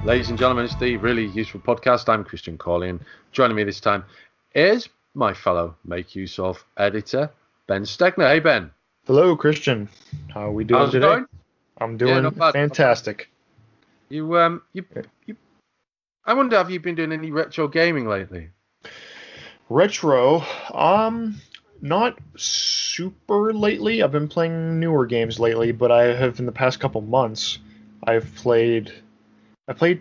Ladies and gentlemen, it's the Really Useful Podcast. I'm Christian Cawley, and joining me this time is my fellow Make Use Of editor, Ben Stegner. Hey, Ben. Hello, Christian. How are we doing How's it today? going? I'm doing not bad, fantastic. I wonder, have you been doing any retro gaming lately? Retro, not super lately. I've been playing newer games lately, but I have in the past couple months, I played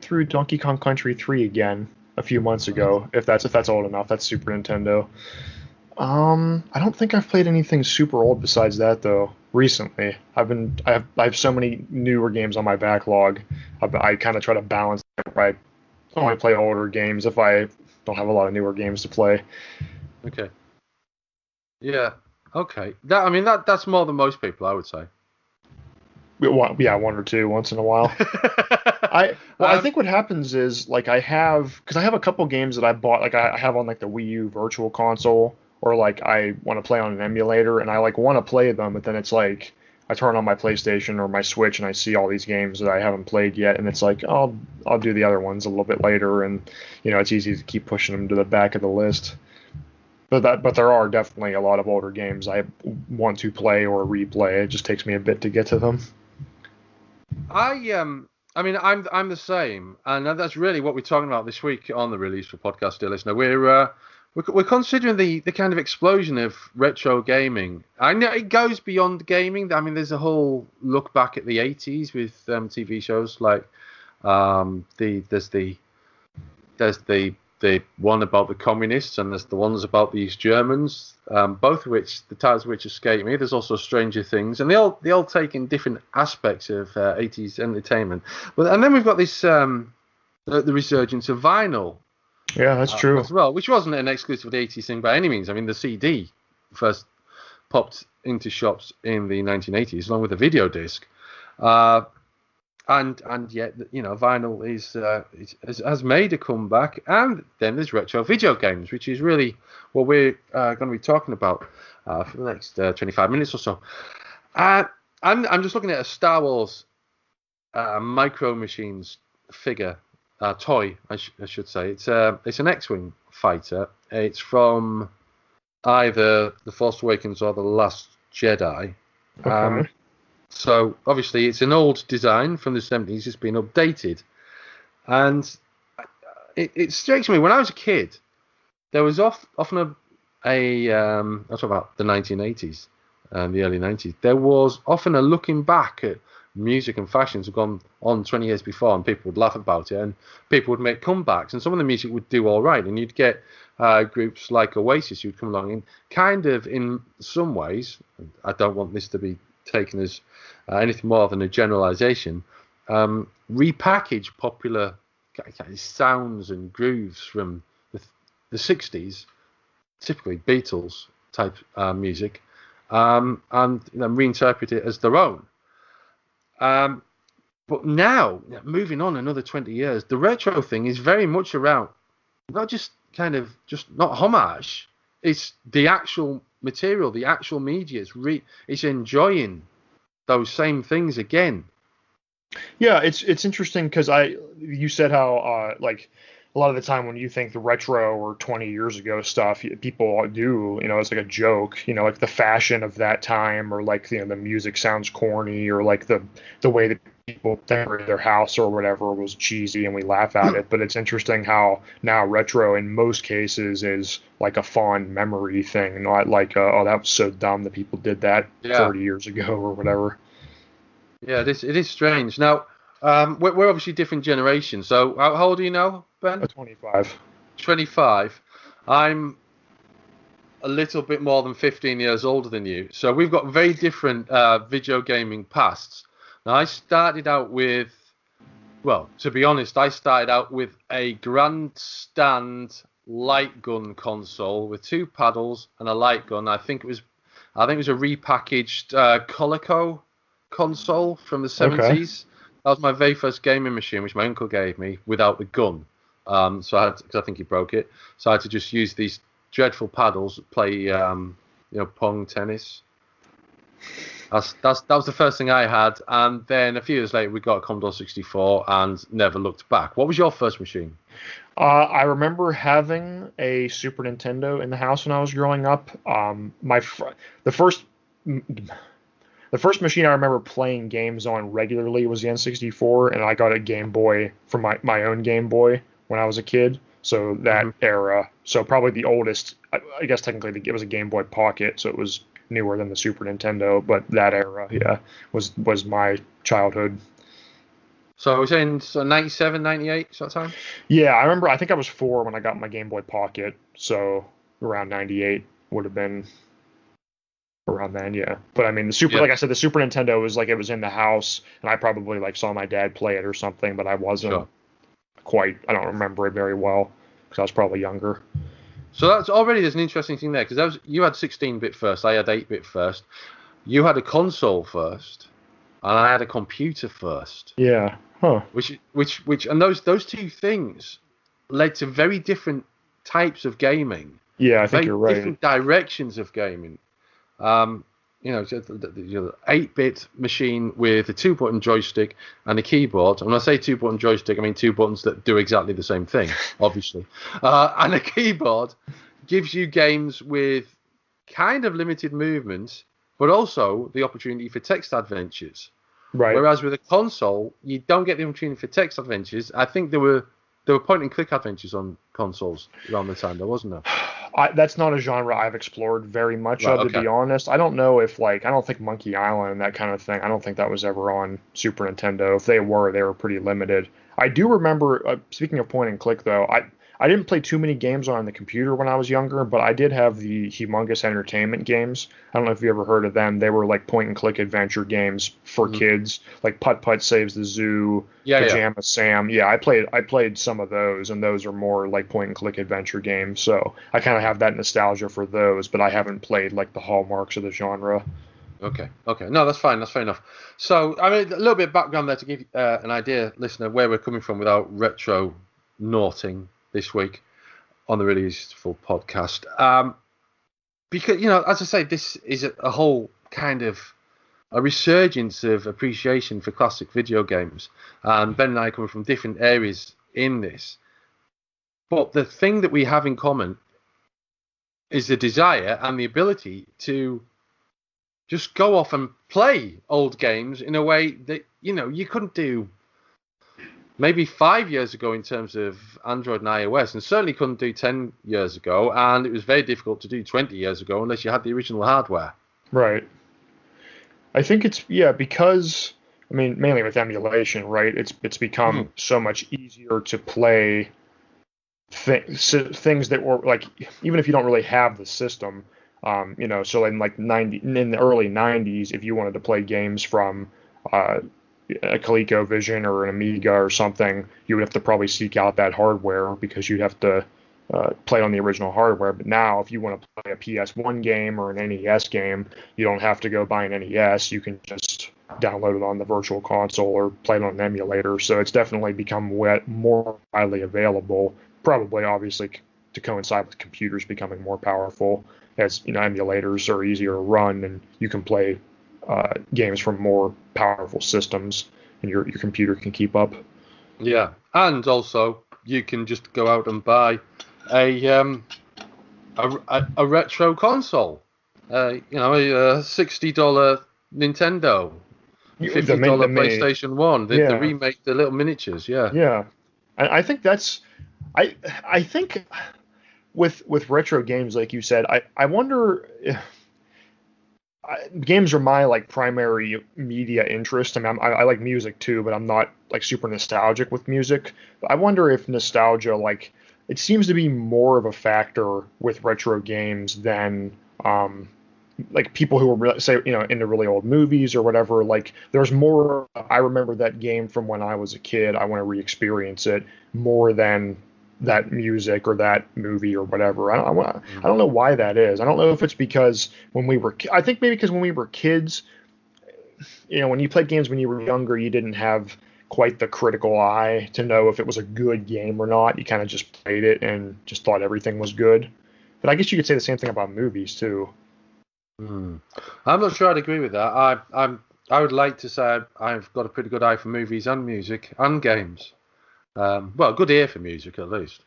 through Donkey Kong Country 3 again a few months ago. If that's old enough, that's Super Nintendo. I don't think I've played anything super old besides that though. Recently, I have so many newer games on my backlog. I kind of try to balance it. I only play older games if I don't have a lot of newer games to play. Okay. Yeah. Okay. That's more than most people, I would say. Yeah, one or two once in a while. I think what happens is like I have a couple games that I bought, like I have on like the Wii U Virtual Console, or like I want to play on an emulator and I like want to play them, but then it's like I turn on my PlayStation or my Switch and I see all these games that I haven't played yet, and it's like I'll do the other ones a little bit later, and it's easy to keep pushing them to the back of the list. But there are definitely a lot of older games I want to play or replay. It just takes me a bit to get to them. I'm the same, and that's really what we're talking about this week on the Release for Podcast, dear listener. We're considering the kind of explosion of retro gaming. I know it goes beyond gaming. I mean, there's a whole look back at the 80s with TV shows like there's the one about the communists, and there's the ones about the East Germans, both of which, the titles of which escape me. There's also Stranger Things, and they all take in different aspects of 80s entertainment. And then we've got this the resurgence of vinyl. Yeah, that's true. As well, which wasn't an exclusive of the 80s thing by any means. I mean, the CD first popped into shops in the 1980s, along with the video disc. And yet, vinyl has made a comeback. And then there's retro video games, which is really what we're going to be talking about for the next 25 minutes or so. I'm just looking at a Star Wars Micro Machines figure, toy, I should say. It's an X-Wing fighter. It's from either The Force Awakens or The Last Jedi. Okay. So obviously it's an old design from the 70s. It's been updated, and it strikes me, when I was a kid, there was often I'm talking about the 1980s and the early 90s. There was often a looking back at music and fashions have gone on 20 years before, and people would laugh about it, and people would make comebacks, and some of the music would do all right, and you'd get groups like Oasis who'd come along and kind of, in some ways, I don't want this to be taken as anything more than a generalization, repackage popular sounds and grooves from the 60s, typically Beatles type music, and reinterpret it as their own. But now, moving on another 20 years, the retro thing is very much around not just not homage, it's the actual material, the actual media. It's enjoying those same things again. Yeah, it's interesting because you said how like a lot of the time when you think the retro or 20 years ago stuff, people do, it's like a joke, like the fashion of that time, or like, the music sounds corny, or like the way that people decorate their house or whatever was cheesy and we laugh at it. But it's interesting how now retro in most cases is like a fond memory thing, not like, oh, that was so dumb that people did that 30 years ago or whatever. Yeah, it is strange. Now, we're obviously different generations. So how old are you now, Ben? 25. 25. I'm a little bit more than 15 years older than you. So we've got very different video gaming pasts. Now, I started out with, to be honest, I started out with a grandstand light gun console with two paddles and a light gun. I think it was a repackaged Coleco console from the 70s. Okay. That was my very first gaming machine, which my uncle gave me without the gun. So because I think he broke it, so I had to just use these dreadful paddles, play, pong, tennis. That was the first thing I had, and then a few years later we got a Commodore 64 and never looked back. What was your first machine? I remember having a Super Nintendo in the house when I was growing up. The first the first machine I remember playing games on regularly was the N64, and I got a Game Boy from my own Game Boy when I was a kid. So that era, so probably the oldest. I guess technically it was a Game Boy Pocket, so it was newer than the Super Nintendo. But that era, yeah, was my childhood. So we're saying 97, 98 sort of time? Yeah, I remember. I think I was 4 when I got my Game Boy Pocket, so around 98 would have been around then. Yeah, but I mean, like I said, the Super Nintendo was like it was in the house, and I probably like saw my dad play it or something, but I wasn't quite. I don't remember it very well because I was probably younger. So there's an interesting thing there because you had 16-bit first, I had 8-bit first. You had a console first, and I had a computer first. Yeah. Huh. And those two things led to very different types of gaming. Yeah, I think you're right. Different directions of gaming. The 8-bit machine with a 2-button joystick and a keyboard. And when I say 2-button joystick, I mean 2 buttons that do exactly the same thing, obviously. And a keyboard gives you games with kind of limited movement, but also the opportunity for text adventures. Right. Whereas with a console, you don't get the opportunity for text adventures. I think there were point-and-click adventures on consoles around the time, though, wasn't there? That's not a genre I've explored very much to be honest. I don't know if I don't think Monkey Island and that kind of thing, I don't think that was ever on Super Nintendo. If they were pretty limited. I do remember, speaking of point-and-click, though, I didn't play too many games on the computer when I was younger, but I did have the Humongous Entertainment games. I don't know if you ever heard of them. They were like point-and-click adventure games for kids, like Putt Putt Saves the Zoo, Pajama Sam. Yeah, I played some of those, and those are more like point-and-click adventure games. So I kind of have that nostalgia for those, but I haven't played like the hallmarks of the genre. Okay. No, that's fine. That's fair enough. So, I mean, a little bit of background there to give an idea, listener, where we're coming from without retro naughting this week on the Really Useful podcast. Because, as I say, this is a whole kind of a resurgence of appreciation for classic video games. And Ben and I are coming from different areas in this. But the thing that we have in common is the desire and the ability to just go off and play old games in a way that, you couldn't do maybe 5 years ago in terms of Android and iOS, and certainly couldn't do 10 years ago, and it was very difficult to do 20 years ago unless you had the original hardware. Right. I think it's, because, I mean, mainly with emulation, right? It's become so much easier to play things that were, like, even if you don't really have the system, so in the early 90s, if you wanted to play games from a ColecoVision or an Amiga or something, you would have to probably seek out that hardware because you'd have to play on the original hardware. But now, if you want to play a PS1 game or an NES game, you don't have to go buy an NES. You can just download it on the virtual console or play it on an emulator. So it's definitely become more widely available, probably obviously to coincide with computers becoming more powerful, as emulators are easier to run and you can play games from more powerful systems, and your computer can keep up. Yeah, and also you can just go out and buy a retro console. A $60 Nintendo, $50 PlayStation 1, the remake, the little miniatures. Yeah. Yeah, and I think that's I think with retro games, like you said, I wonder if games are my primary media interest. I mean, I like music too, but I'm not super nostalgic with music. But I wonder if nostalgia, it seems to be more of a factor with retro games than people who were into really old movies or whatever. There's more. I remember that game from when I was a kid. I want to re-experience it more than that music or that movie or whatever. I don't know why that is. I don't know if it's because I think maybe because when we were kids, when you played games when you were younger, you didn't have quite the critical eye to know if it was a good game or not. You kind of just played it and just thought everything was good. But I guess you could say the same thing about movies too. Hmm. I'm not sure I'd agree with that. I would like to say I've got a pretty good eye for movies and music and games. Well, good ear for music at least.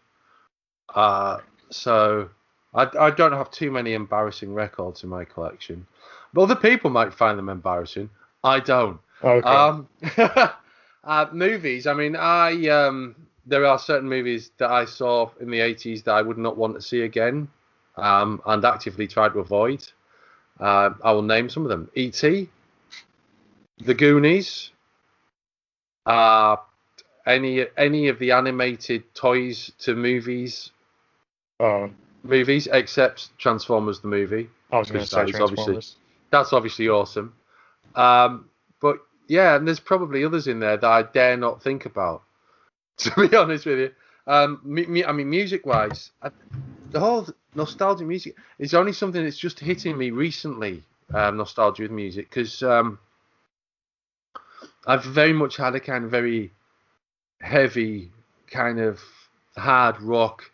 Uh, so I don't have too many embarrassing records in my collection. But other people might find them embarrassing. I don't. Okay. Um, movies. I mean, there are certain movies that I saw in the 80s that I would not want to see again, and actively try to avoid. I will name some of them: E.T., The Goonies, uh, any of the animated toys to Uh, movies except Transformers the movie, I was gonna because say that is obviously Transformers. that's obviously awesome. But yeah, and there's probably others in there that I dare not think about. To be honest with you, I mean, music-wise, the whole nostalgia music is only something that's just hitting me recently. Nostalgia with music, because I've very much had a kind of very heavy, kind of hard rock,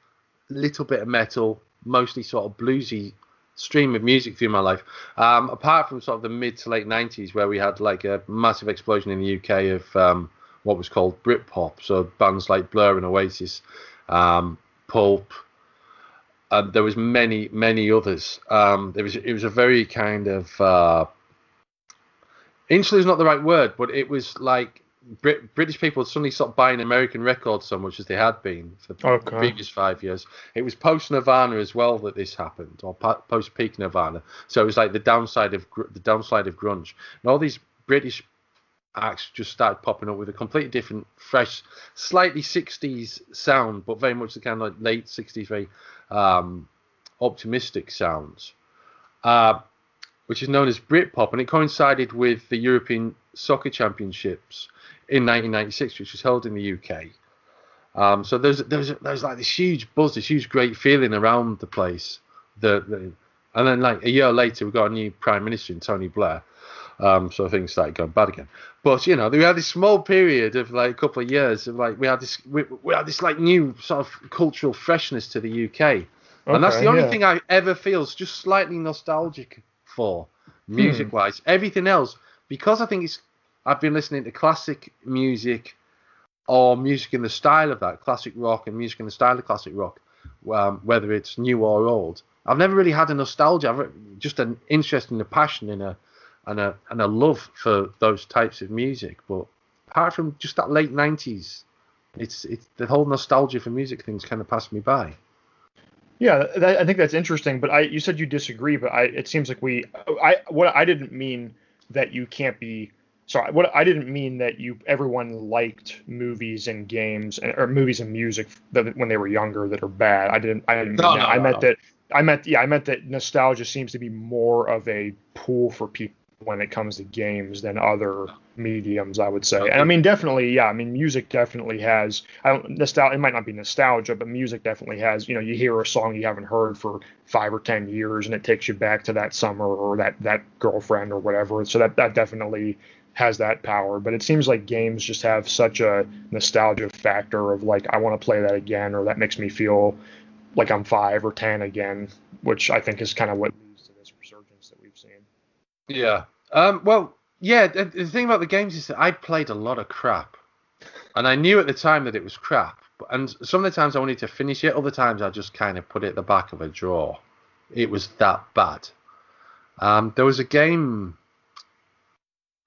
little bit of metal, mostly sort of bluesy stream of music through my life. Apart from sort of the mid to late 90s, where we had like a massive explosion in the UK of what was called Britpop, so bands like Blur and Oasis, Pulp. There was many others. It was a very kind of insular is not the right word, but it was like British people suddenly stopped buying American records so much as they had been for the Okay. previous 5 years. It was post Nirvana as well that this happened, or post peak Nirvana. So it was like the downside of grunge, and all these British acts just started popping up with a completely different, fresh, slightly 60s sound, but very much the kind of like late 60s, very optimistic sounds. Uh, which is known as Britpop, and it coincided with the European Soccer Championships in 1996, which was held in the UK. So there's like this huge buzz, this huge great feeling around the place. And then like a year later, we got a new prime minister in Tony Blair. So things started going bad again. But we had this small period of like a couple of years of like we had this like new sort of cultural freshness to the UK, and that's the Okay. only Yeah. thing I ever feels just slightly nostalgic for, Hmm. music wise. Everything else, because I think I've been listening to classic music or music in the style of that, classic rock and music in the style of classic rock, whether it's new or old. I've never really had a nostalgia, just an interest and a passion in a love for those types of music. But apart from just that late 90s, it's the whole nostalgia for music things kind of passed me by. Yeah, I think that's interesting. But you said you disagree, but it seems like what I didn't mean that you can't be. Sorry, what I didn't mean that everyone liked movies and games or movies and music that when they were younger that are bad. I didn't mean No, that. no, no, no. I meant that nostalgia seems to be more of a pool for people when it comes to games than other mediums, I would say. No, And I mean, definitely, yeah. I mean, music definitely has. I don't nostalgia. It might not be nostalgia, but music definitely has. You hear a song you haven't heard for 5 or 10 years, and it takes you back to that summer or that girlfriend or whatever. So that definitely has that power. But it seems like games just have such a nostalgia factor of like I want to play that again, or that makes me feel like I'm 5 or 10 again, which I think is kind of what leads to this resurgence that we've seen. Yeah. Well, yeah. The thing about the games is that I played a lot of crap. And I knew at the time that it was crap. And some of the times I wanted to finish it, other times I just kind of put it at the back of a drawer. It was that bad. There was a game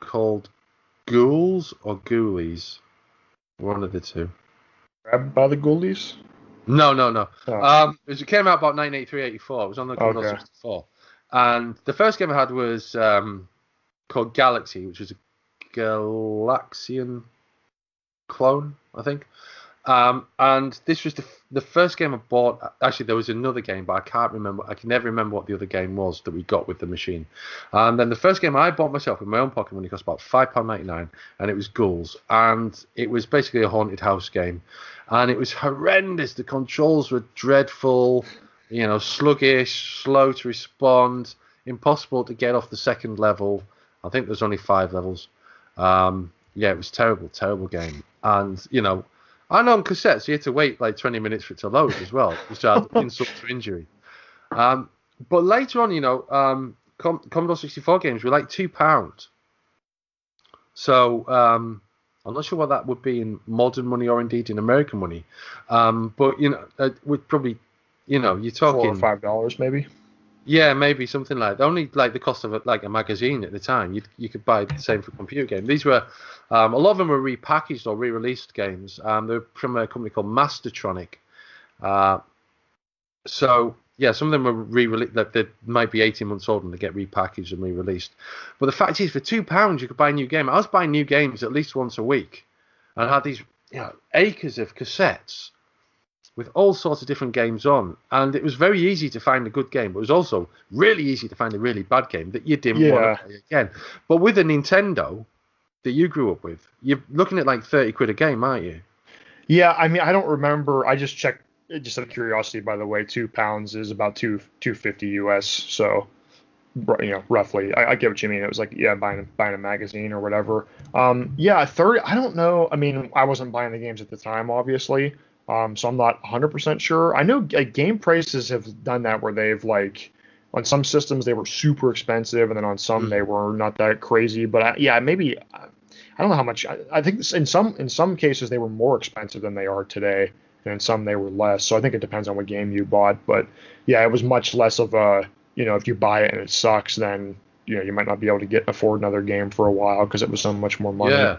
called Ghouls or Ghoulies, one of the two. Grabbed by the ghoulies? No, no, no. Oh, It came out about 1983, 84. It was on the Commodore okay. 64. And the first game I had was called Galaxy, which was a Galaxian clone, I think. And this was the first game I bought. Actually, there was another game, but I can't remember. I can never remember what the other game was that we got with the machine. And then the first game I bought myself with my own pocket money cost about £5.99, and it was Ghouls. And it was basically a haunted house game, and it was horrendous. The controls were dreadful, sluggish, slow to respond, impossible to get off the second level. I think there's only 5 levels. Yeah, it was terrible, terrible game. And and on cassettes, you had to wait like 20 minutes for it to load as well, which added insult to injury. But later on, Commodore 64 games were like £2. So I'm not sure what that would be in modern money or indeed in American money. But would probably, you're talking $4 or $5 maybe. Yeah, maybe something like that. Only like the cost of a magazine at the time. You could buy the same for a computer game. These were a lot of them were repackaged or re-released games. They're from a company called Mastertronic. So yeah, some of them were re-released. They might be 18 months old and they get repackaged and re-released. But the fact is, for £2 you could buy a new game. I was buying new games at least once a week, and I had these acres of cassettes with all sorts of different games on, and it was very easy to find a good game, but it was also really easy to find a really bad game that you didn't want to play again. But with a Nintendo that you grew up with, you're looking at like 30 quid a game, aren't you? Yeah, I mean, I don't remember. I just checked, just out of curiosity, by the way. £2 is about $2.50 US. So, roughly. I get what you mean. It was like, buying a magazine or whatever. 30. I don't know. I mean, I wasn't buying the games at the time, obviously. So I'm not 100% sure. I know game prices have done that where they've on some systems they were super expensive, and then on some they were not that crazy. But maybe I don't know how much. I think in some cases they were more expensive than they are today, and in some they were less. So I think it depends on what game you bought. But yeah, it was much less of a if you buy it and it sucks, then you might not be able to afford another game for a while because it was so much more money. Yeah.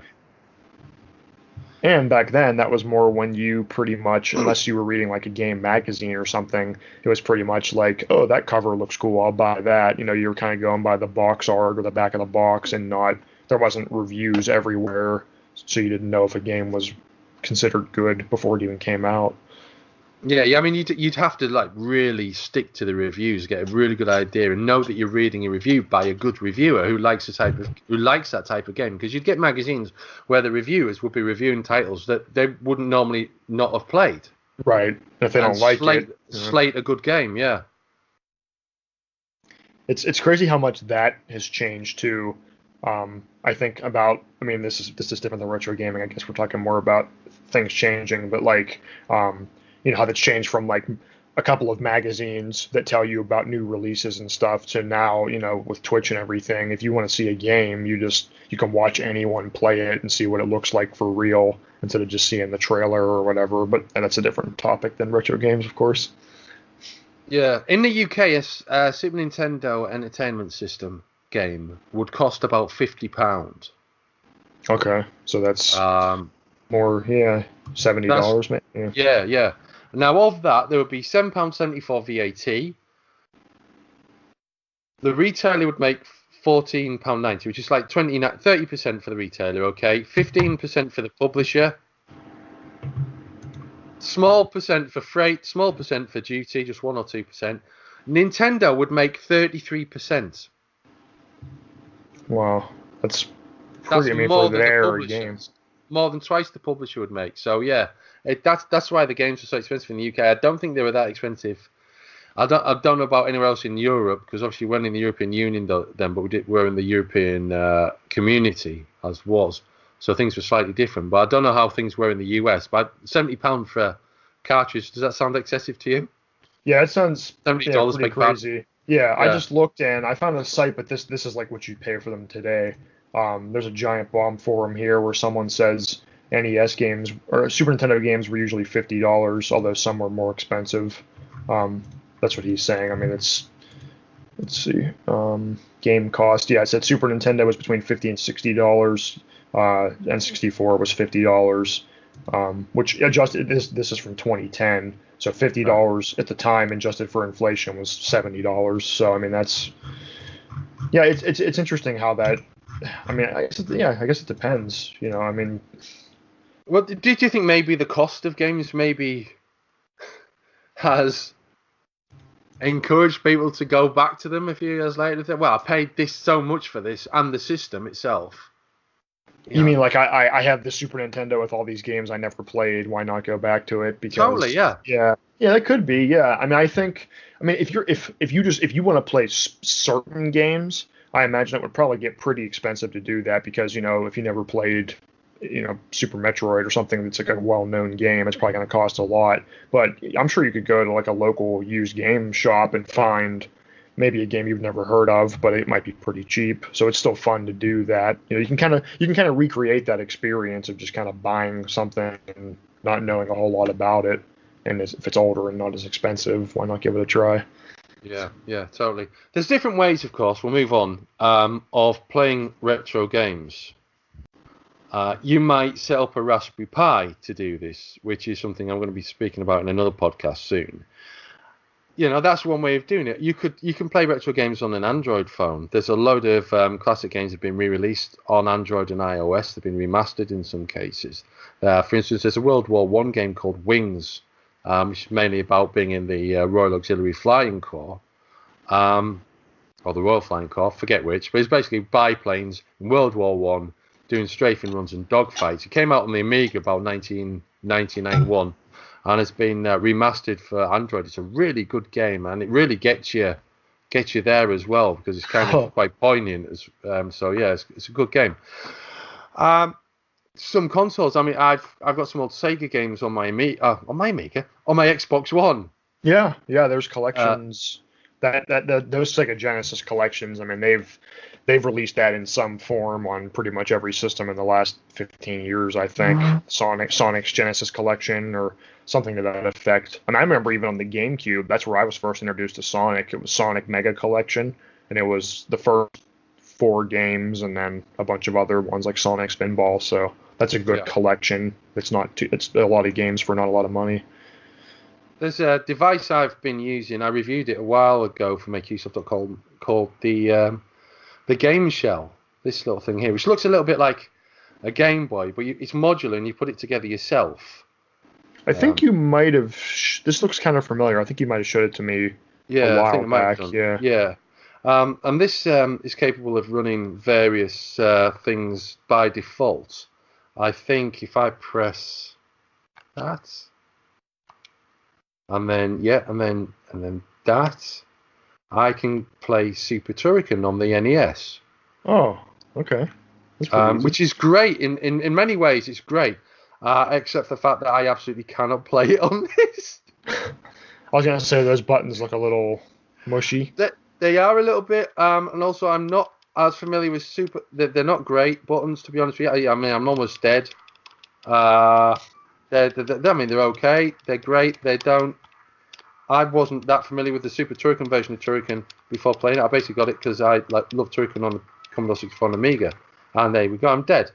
And back then, that was more when you pretty much, unless you were reading like a game magazine or something, it was pretty much like, oh, that cover looks cool, I'll buy that. You were kind of going by the box art or the back of the box, and there wasn't reviews everywhere, so you didn't know if a game was considered good before it even came out. Yeah. I mean, you'd have to really stick to the reviews, get a really good idea, and know that you're reading a review by a good reviewer who likes that type of game. Because you'd get magazines where the reviewers would be reviewing titles that they wouldn't normally not have played. Right. If they don't like it, slate a good game. Yeah. It's crazy how much that has changed too. I think about. I mean, this is different than retro gaming. I guess we're talking more about things changing, but how that's changed from a couple of magazines that tell you about new releases and stuff to now, with Twitch and everything, if you want to see a game, you can watch anyone play it and see what it looks like for real instead of just seeing the trailer or whatever. And that's a different topic than retro games, of course. Yeah. In the UK, a Super Nintendo Entertainment System game would cost about £50. Okay. So that's more, $70 maybe. Yeah. Now, of that, there would be £7.74 VAT. The retailer would make £14.90, which is like 30% for the retailer, okay? 15% for the publisher. Small percent for freight, small percent for duty, just 1 or 2%. Nintendo would make 33%. Wow. That's pretty more for their games. More than twice the publisher would make. So yeah, that's why the games are so expensive in the UK. I don't think they were that expensive. I don't know about anywhere else in Europe, because obviously we're in the European Union then, but we're in the European community as was. So things were slightly different. But I don't know how things were in the US. But £70 for a cartridge, does that sound excessive to you? Yeah, it sounds $70 pretty crazy. Yeah, I just looked and I found a site, but this is like what you'd pay for them today. There's a giant bomb forum here where someone says NES games or Super Nintendo games were usually $50, although some were more expensive. That's what he's saying. I mean, let's see, game cost. Yeah, it said Super Nintendo was between $50 and $60. N64 was $50, which adjusted. This is from 2010, so $50 at the time, adjusted for inflation, was $70. So I mean, it's interesting how that. I mean, I guess it depends. I mean. Well, did you think maybe the cost of games maybe has encouraged people to go back to them a few years later? Well, I paid this so much for this and the system itself. You mean like I have the Super Nintendo with all these games I never played? Why not go back to it? Because totally, yeah, that could be, yeah. I mean, if you want to play certain games, I imagine it would probably get pretty expensive to do that because if you never played, Super Metroid or something that's like a well-known game, it's probably going to cost a lot. But I'm sure you could go to like a local used game shop and find maybe a game you've never heard of, but it might be pretty cheap. So it's still fun to do that. You can kind of recreate that experience of just kind of buying something and not knowing a whole lot about it. And if it's older and not as expensive, why not give it a try? Yeah, totally. There's different ways, of course. We'll move on. Of playing retro games. You might set up a Raspberry Pi to do this, which is something I'm going to be speaking about in another podcast soon. That's one way of doing it. You can play retro games on an Android phone. There's a load of classic games that have been re-released on Android and iOS. They've been remastered in some cases. For instance, there's a World War One game called Wings, which is mainly about being in the Royal Auxiliary Flying Corps, or the Royal Flying Corps, forget which, but it's basically biplanes in World War One doing strafing runs and dogfights. It came out on the Amiga about 1991, and it's been remastered for Android. It's a really good game, and it really gets you there as well, because it's kind of quite poignant. So yeah, it's a good game. Some consoles. I mean, I've got some old Sega games on my Amiga, on my Xbox One. Yeah, there's collections. Those Sega Genesis collections. I mean, they've released that in some form on pretty much every system in the last 15 years, I think. Sonic's Genesis collection or something to that effect. And I remember even on the GameCube, that's where I was first introduced to Sonic. It was Sonic Mega Collection, and it was the first 4 games and then a bunch of other ones like Sonic Spinball. So that's a good collection. It's a lot of games for not a lot of money. There's a device I've been using. I reviewed it a while ago for MakeUseOf.com called the Game Shell. This little thing here, which looks a little bit like a Game Boy, but it's modular and you put it together yourself. I think you might have. This looks kind of familiar. I think you might have showed it to me a while back. Yeah. And this is capable of running various things by default. I think if I press that, and then that, I can play Super Turrican on the NES. Oh, okay. Which is great. In many ways, it's great. Except for the fact that I absolutely cannot play it on this. I was going to say those buttons look a little mushy. They are a little bit, and also I'm not as familiar with Super. They're not great buttons, to be honest with you. I mean, I'm almost dead. They're okay. They're great. I wasn't that familiar with the Super Turrican version of Turrican before playing it. I basically got it because I love Turrican on the Commodore 64 and Amiga, and there we go. I'm dead.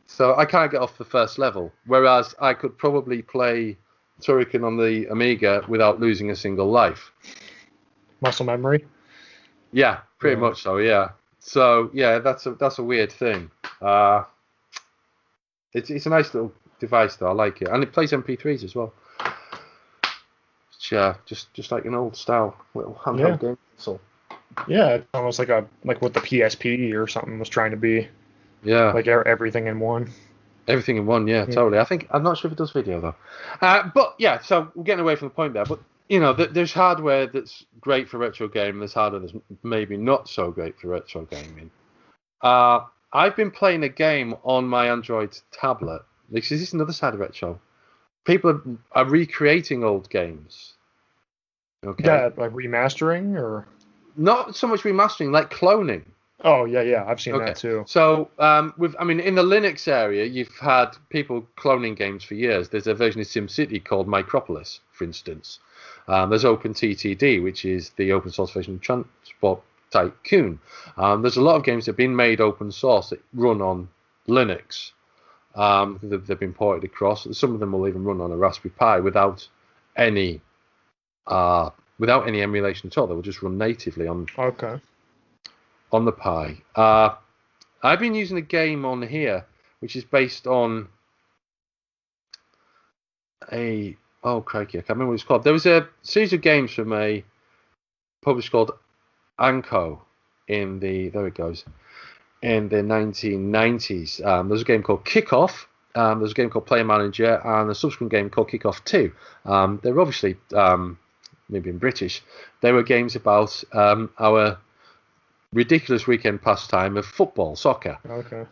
So I can't get off the first level, whereas I could probably play Turrican on the Amiga without losing a single life. Muscle memory? Yeah, pretty much so, yeah. So, yeah, that's a weird thing. It's a nice little device, though. I like it. And it plays MP3s as well. Yeah, just like an old style little handheld game console. Yeah, it's almost like what the PSP or something was trying to be. Yeah. Like everything in one. Everything in one, yeah, totally. I'm not sure if it does video though. But yeah, so we're getting away from the point there. But there's hardware that's great for retro gaming. There's hardware that's maybe not so great for retro gaming. I've been playing a game on my Android tablet. This is another side of retro. People are recreating old games. Okay. Yeah, like remastering or not so much remastering, like cloning. Oh yeah, I've seen that too. So in the Linux area, you've had people cloning games for years. There's a version of SimCity called Micropolis, for instance. There's OpenTTD, which is the open source version of Transport Tycoon. There's a lot of games that have been made open source that run on Linux. They've been ported across. Some of them will even run on a Raspberry Pi without any emulation at all. They will just run natively on the Pi. I've been using a game on here which is based on crikey, I can't remember what it's called. There was a series of games from a publisher called Anko in the 1990s. There's a game called Kickoff. There's a game called Player Manager, and a subsequent game called Kickoff 2. They're obviously maybe in British. They were games about our ridiculous weekend pastime of football, soccer. Okay.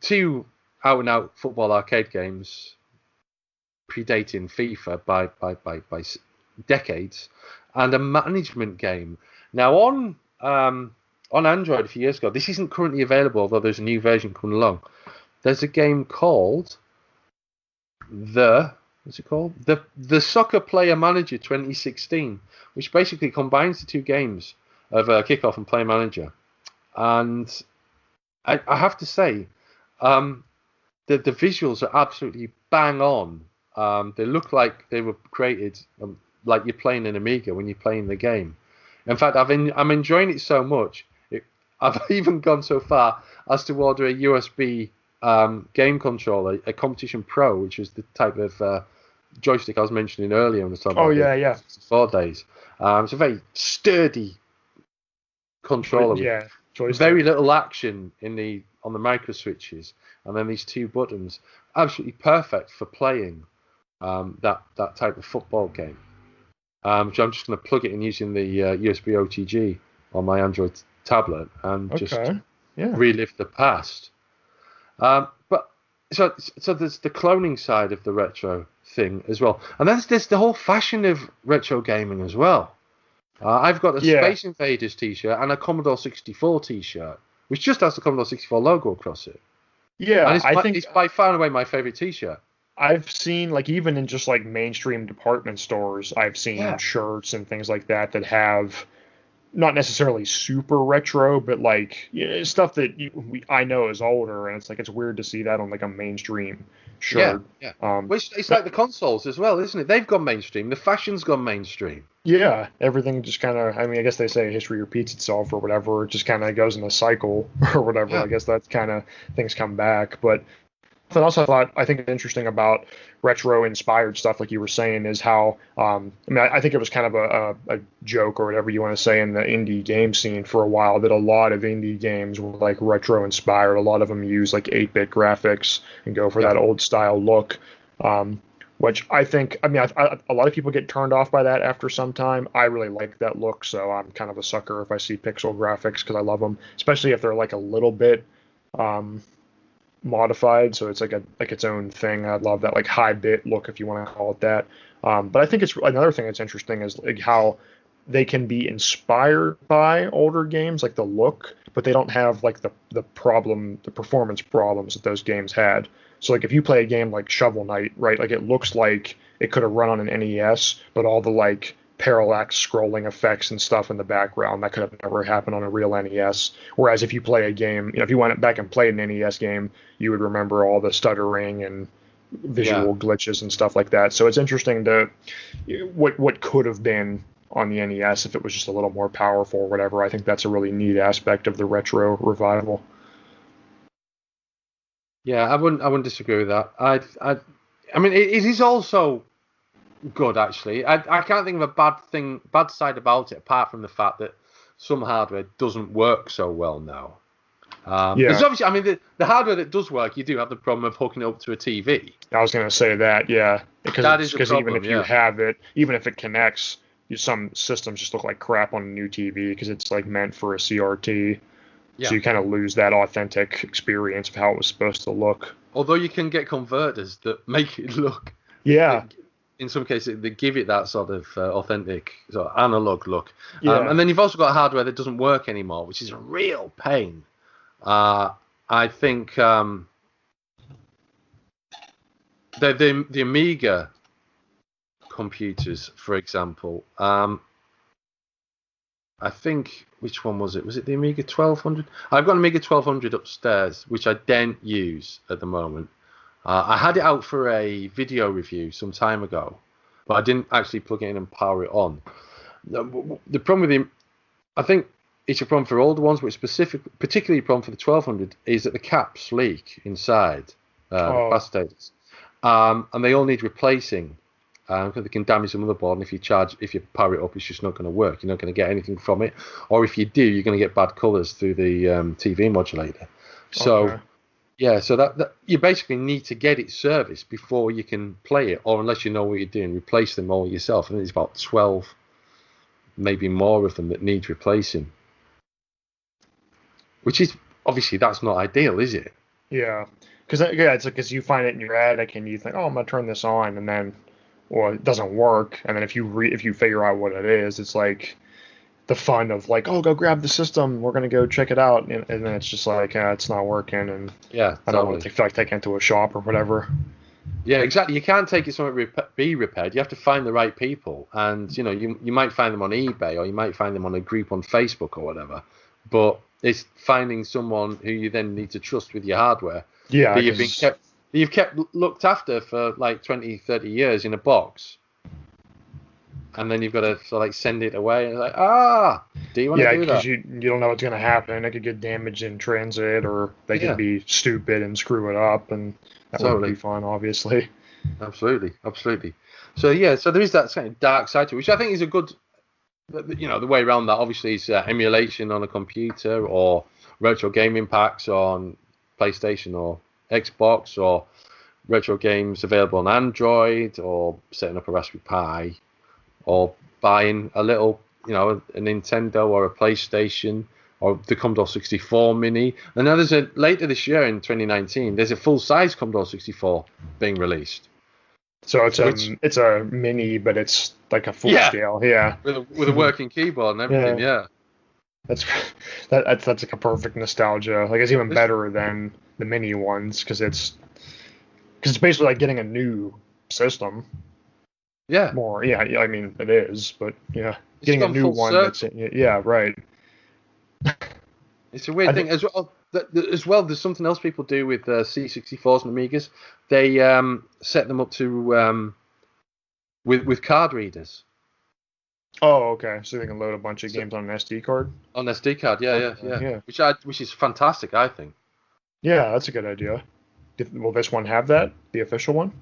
2 out-and-out football arcade games predating FIFA by decades, and a management game. Now on Android a few years ago, this isn't currently available, although there's a new version coming along. There's a game called the Soccer Player Manager 2016, which basically combines the two games of Kickoff and Player Manager. And I have to say, the visuals are absolutely bang on. They look like they were created like you're playing an Amiga when you're playing the game. In fact, I'm enjoying it so much. I've even gone so far as to order a USB game controller, a Competition Pro, which is the type of joystick I was mentioning earlier on the top. Oh yeah. 4 days. It's a very sturdy controller. Yeah, joystick. Very little action on the micro switches, and then these two buttons, absolutely perfect for playing that type of football game. So I'm just going to plug it in using the USB OTG on my Android tablet and just relive the past. But so there's the cloning side of the retro thing as well, and then there's the whole fashion of retro gaming as well. I've got a Space Invaders t-shirt and a Commodore 64 t-shirt, which just has the Commodore 64 logo across it. Yeah, and I think it's by far and away my favorite t-shirt. I've seen, like, even in just like mainstream department stores, I've seen shirts and things like that have not necessarily super retro, but like stuff that I know is older, and it's like it's weird to see that on like a mainstream shirt. Yeah. It's like the consoles as well, isn't it? They've gone mainstream. The fashion's gone mainstream. Yeah, everything just kind of. I mean, I guess they say history repeats itself or whatever. It just kind of goes in a cycle or whatever. Yeah. I guess that's kind of things come back, but. Something else I think interesting about retro-inspired stuff, like you were saying, is how I think it was kind of a joke or whatever you want to say in the indie game scene for a while that a lot of indie games were like retro-inspired. A lot of them use like 8-bit graphics and go for that old-style look, which I think a lot of people get turned off by that after some time. I really like that look, so I'm kind of a sucker if I see pixel graphics because I love them, especially if they're like a little bit. Modified, so it's like its own thing. I love that like high bit look, if you want to call it that. But I think it's another thing that's interesting is like how they can be inspired by older games, like the look, but they don't have like the performance problems that those games had. So like if you play a game like Shovel Knight, right, like it looks like it could have run on an NES, but all the like parallax scrolling effects and stuff in the background that could have never happened on a real NES. Whereas if you play a game, if you went back and played an NES game, you would remember all the stuttering and visual glitches and stuff like that. So it's interesting to what could have been on the NES if it was just a little more powerful or whatever. I think that's a really neat aspect of the retro revival. Yeah, I wouldn't disagree with that. I mean, it is also good, actually. I can't think of a bad side about it, apart from the fact that some hardware doesn't work so well now. Because obviously, I mean, the hardware that does work, you do have the problem of hooking it up to a TV. I was going to say that, yeah. Because even if you have it, even if it connects, some systems just look like crap on a new TV because it's like meant for a CRT. Yeah. So you kind of lose that authentic experience of how it was supposed to look. Although you can get converters that make it look. Yeah. In some cases, they give it that sort of authentic, sort of analog look. Yeah. And then you've also got hardware that doesn't work anymore, which is a real pain. I think the Amiga computers, for example, I think, which one was it? Was it the Amiga 1200? I've got an Amiga 1200 upstairs, which I don't use at the moment. I had it out for a video review some time ago, but I didn't actually plug it in and power it on. The problem with the, I think it's a problem for older ones, but particularly a problem for the 1200 is that the caps leak inside the capacitors, and they all need replacing because they can damage the motherboard. And if you power it up, it's just not going to work. You're not going to get anything from it, or if you do, you're going to get bad colours through the TV modulator. So. Okay. Yeah, so that you basically need to get it serviced before you can play it, or unless you know what you're doing, replace them all yourself. And there's about 12, maybe more of them that need replacing. Which is, obviously, that's not ideal, is it? Yeah, because it's like, you find it in your attic and you think, oh, I'm going to turn this on, and then or it doesn't work, and then if you figure out what it is, it's like the fun of like, oh, go grab the system, we're gonna go check it out, and then it's just like, it's not working, and Yeah, I don't want totally. to feel like taking it to a shop or whatever. Yeah, exactly. You can't take it somewhere to be repaired. You have to find the right people, and you might find them on eBay or you might find them on a group on Facebook or whatever. But it's finding someone who you then need to trust with your hardware Yeah, that you've kept looked after for like 20, 30 years in a box, and then you've got to sort of like send it away. And it's like, do you want to yeah, do because that? you don't know what's gonna happen. It could get damaged in transit, or they could Yeah, be stupid and screw it up, and that wouldn't be totally. fun, obviously. Absolutely, absolutely. So yeah, so there is that kind of dark side to it, which I think is a good, the way around that obviously is emulation on a computer or retro gaming packs on PlayStation or Xbox or retro games available on Android or setting up a Raspberry Pi or buying a little, a Nintendo or a PlayStation or the Commodore 64 Mini. And now later this year in 2019, there's a full-size Commodore 64 being released. So Which, it's a mini, but it's like a full yeah, scale. Yeah. with a working keyboard and everything, Yeah. yeah. That's that's like a perfect nostalgia. Like it's even It's, better than the mini ones because it's basically like getting a new system. yeah, More, yeah, I mean it is, but yeah, it's getting a gone new full one that's circle. yeah, right. It's a I weird thing think as well. As well, there's something else people do with C64s and Amigas. They set them up to with card readers oh, okay, so they can load a bunch of so, games on an SD card. on SD card. Yeah, Okay, yeah, yeah. yeah, Which is fantastic, I think. yeah, that's a good idea. Will this one have that? The official one?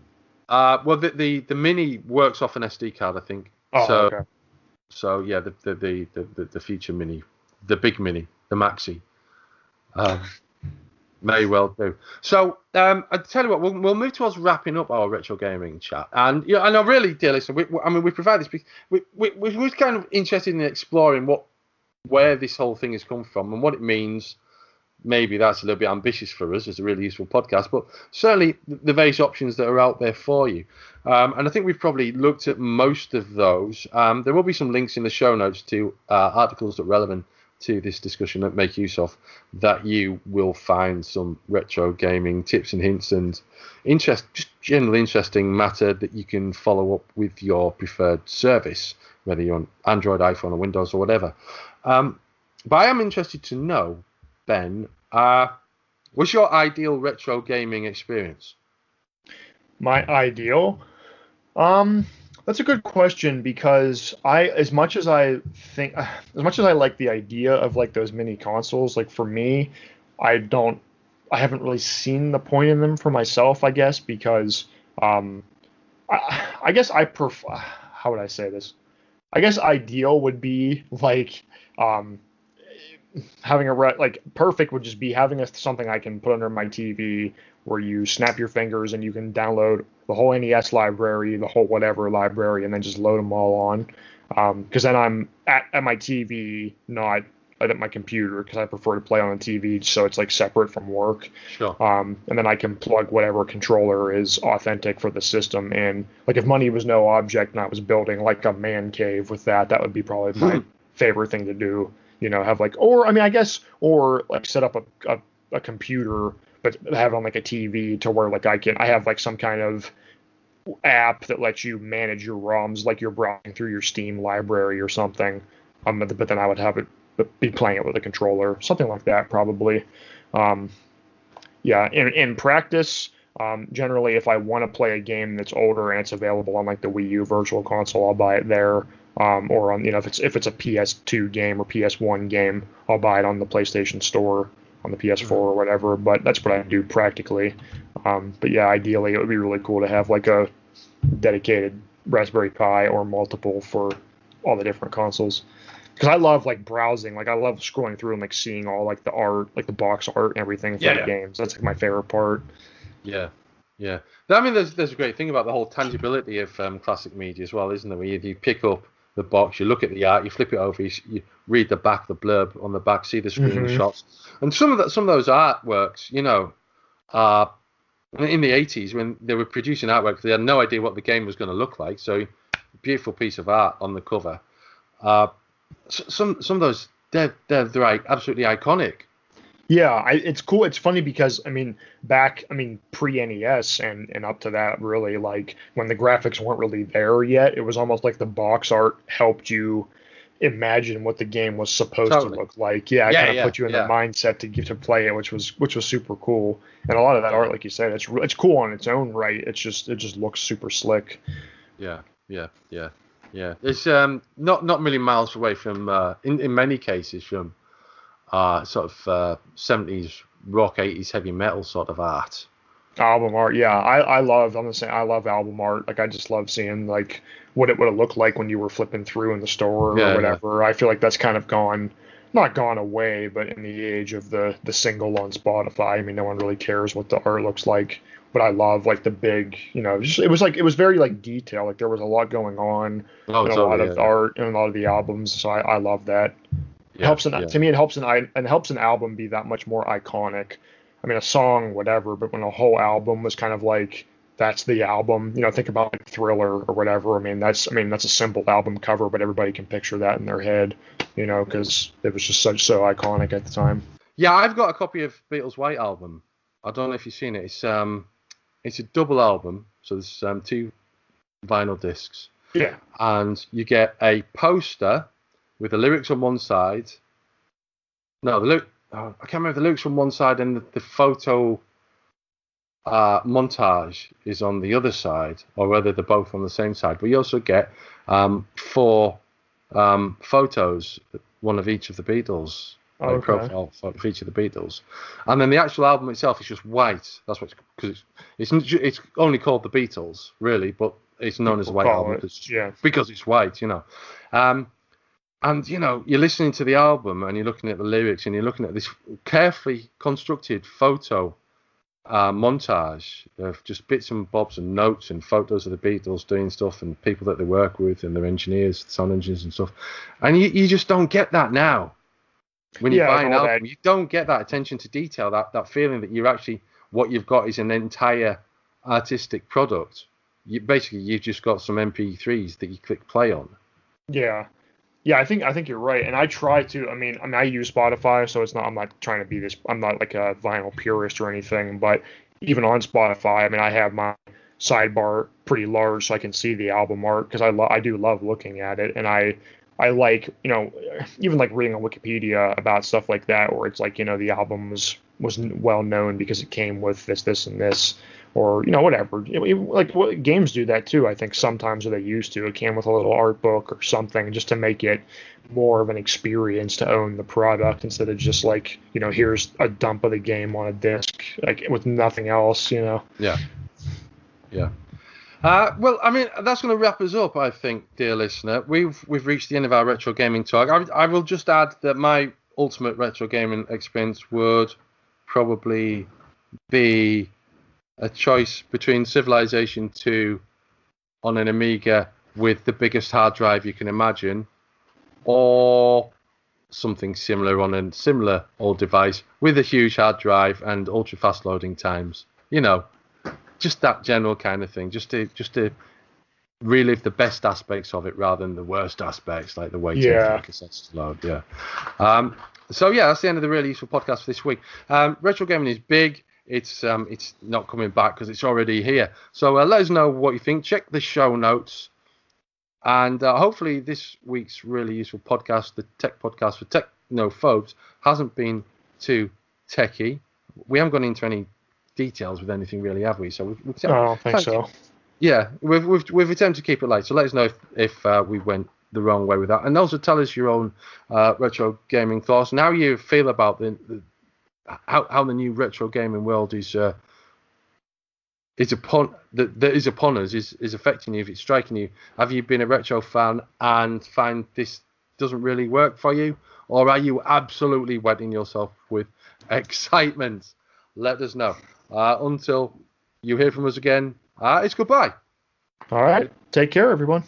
Well, the Mini works off an SD card, I think. Oh, okay. So yeah, the feature Mini, the big Mini, the Maxi. Um, May well do. So, I tell you what, we'll move towards wrapping up our retro gaming chat, and and I really, dear listener, we provide this because we're kind of interested in exploring where this whole thing has come from and what it means. Maybe that's a little bit ambitious for us as a really useful podcast, but certainly the various options that are out there for you. And I think we've probably looked at most of those. There will be some links in the show notes to articles that are relevant to this discussion that make use of that. You will find some retro gaming tips and hints and just general interesting matter that you can follow up with your preferred service, whether you're on Android, iPhone, or Windows, or whatever. But I am interested to know, Ben, what's your ideal retro gaming experience? My ideal. Um, that's a good question because as much as I like the idea of like those mini consoles, like for me, I don't, I haven't really seen the point in them for myself, I guess, because, um, I guess I prefer, how would I say this? I guess ideal would be like, um, having like perfect would just be having something I can put under my TV where you snap your fingers and you can download the whole NES library, the whole whatever library, and then just load them all on. Because then I'm at my TV, not at my computer, because I prefer to play on the TV, so it's like separate from work. Sure. And then I can plug whatever controller is authentic for the system. And like if money was no object and I was building like a man cave with that, that would be probably my favorite thing to do. Have like, or I mean, I guess, or like set up a computer, but have it on like a TV to where like I have like some kind of app that lets you manage your ROMs, like you're browsing through your Steam library or something. But then I would have it be playing it with a controller, something like that, probably. Um, yeah, in practice, generally, if I want to play a game that's older and it's available on like the Wii U Virtual Console, I'll buy it there. Or on, if it's a PS2 game or PS1 game, I'll buy it on the PlayStation Store on the PS4 or whatever. But that's what I do practically. But yeah, ideally, it would be really cool to have like a dedicated Raspberry Pi or multiple for all the different consoles. Because I love like browsing, like I love scrolling through and like seeing all like the art, like the box art and everything for the games. That's like my favorite part. Yeah, yeah. I mean, there's a great thing about the whole tangibility of classic media as well, isn't there? Where you pick up the box, you look at the art, you flip it over, you read the back, the blurb on the back, see the screenshots, and some of those artworks, are in the 80s when they were producing artwork, they had no idea what the game was going to look like. So, beautiful piece of art on the cover. Some of those they're absolutely iconic. Yeah, it's cool. It's funny because pre NES and up to that, really, like when the graphics weren't really there yet, it was almost like the box art helped you imagine what the game was supposed to Totally. look like. Yeah, it Yeah, kind of yeah, put you in the yeah, mindset to play it, which was super cool. And a lot of that art, like you said, it's cool on its own right. It just looks super slick. yeah, yeah, yeah, yeah. It's not a million miles away from in many cases from sort of 70s rock, 80s heavy metal sort of art. Album art, yeah, I'm the same. I love album art. Like I just love seeing like what it would have looked like when you were flipping through in the store or Yeah, yeah. whatever. I feel like that's kind of not gone away, but in the age of the single on Spotify, I mean, no one really cares what the art looks like. But I love like the big, it was very like detailed. Like there was a lot going on Oh, in a lot totally. of Yeah, the yeah, art and a lot of the albums. So I love that. yeah, yeah. To me, it helps an album be that much more iconic. I mean, a song, whatever, but when a whole album was kind of like that's the album, think about like Thriller or whatever. That's a simple album cover, but everybody can picture that in their head, because it was just so iconic at the time. Yeah, I've got a copy of Beatles' White Album. I don't know if you've seen it. It's a double album, so there's two vinyl discs, Yeah. and you get a poster with the lyrics on one side. No, I can't remember the lyrics on one side, and the photo montage is on the other side, or whether they're both on the same side. But you also get four photos, one of each of the Beatles, Oh, like okay. profile of each of the Beatles, and then the actual album itself is just white. That's what because it's only called the Beatles, really, but it's known as the People White call Album it. Yeah. because it's white, Um, and you're listening to the album and you're looking at the lyrics and you're looking at this carefully constructed photo montage of just bits and bobs and notes and photos of the Beatles doing stuff and people that they work with and their engineers, sound engineers and stuff. And you just don't get that now. When you Yeah, buy and an all that. album, you don't get that attention to detail, that feeling that you're actually, what you've got is an entire artistic product. You've just got some MP3s that you click play on. Yeah. Yeah, I think you're right, and I try to. I use Spotify, so it's not. I'm not trying to be this. I'm not like a vinyl purist or anything, but even on Spotify, I have my sidebar pretty large so I can see the album art because I do love looking at it, and I like even like reading on Wikipedia about stuff like that, where it's like the album was well known because it came with this and this, or whatever. Like what games do that too. I think sometimes, or they used to. It came with a little art book or something just to make it more of an experience to own the product instead of just like here's a dump of the game on a disc like with nothing else. Yeah, yeah. Well, that's going to wrap us up, I think, dear listener. We've reached the end of our retro gaming talk. I will just add that my ultimate retro gaming experience would probably be a choice between Civilization 2 on an Amiga with the biggest hard drive you can imagine, or something similar on a similar old device with a huge hard drive and ultra fast loading times. Just that general kind of thing, just to relive the best aspects of it rather than the worst aspects, like the waiting for the Yeah. cassettes to load. Yeah. So yeah, that's the end of the really useful podcast for this week. Retro gaming is big. It's not coming back because it's already here. So let us know what you think. Check the show notes, and hopefully this week's really useful podcast, the tech podcast for technophobes, hasn't been too techy. We haven't gone into any details with anything really, have we? So I don't think so. yeah, we've attempted to keep it light. So let us know if we went the wrong way with that, and also tell us your own retro gaming thoughts and how you feel about how the new retro gaming world is upon us, is affecting you, if it's striking you. Have you been a retro fan and find this doesn't really work for you, or are you absolutely wetting yourself with excitement? Let us know. Until you hear from us again, it's goodbye. All right. Take care, everyone.